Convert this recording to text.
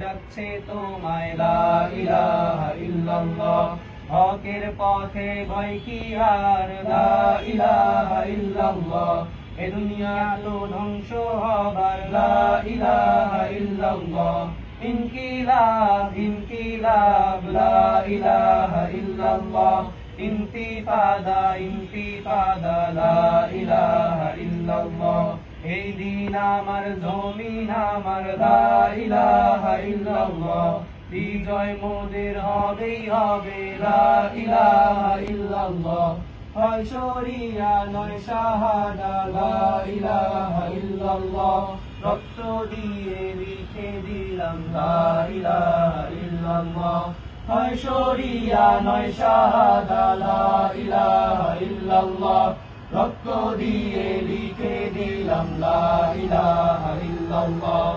যাচ্ছে তোমায় লা ইলাহা ইল্লাল্লাহ হকের পথে ভয় কি আর লা ইলাহা ইল্লাল্লাহ এ দুনিয়া তো ধ্বংস হবার লা ইলাহা ইল্লাল্লাহ ইনকিলাব ইনকিলাব লা ইলাহা ইল্লাল্লাহ ইন্তিফাদা ইন্তিফাদা লা ইলাহা ইল্লাল্লাহ এই দিন আমার জমিন আমার লা ইলাহা ইল্লাল্লাহ বিজয় মোদের হবেই হবে লা ইলাহা ইল্লাল্লাহ হয় শরিয়া নয় শাহাদা লা ইলাহা ইল্লাল্লাহ রক্ত দিয়ে লিখে দিলাম লা ইলাহা ইল্লাল্লাহ হয় শরিয়া নয় শাহাদা লা ইলাহা ইল্লাল্লাহ রক্ত দিয়ে লিখে দিলাম লা ইলাহা ইল্লাল্লাহ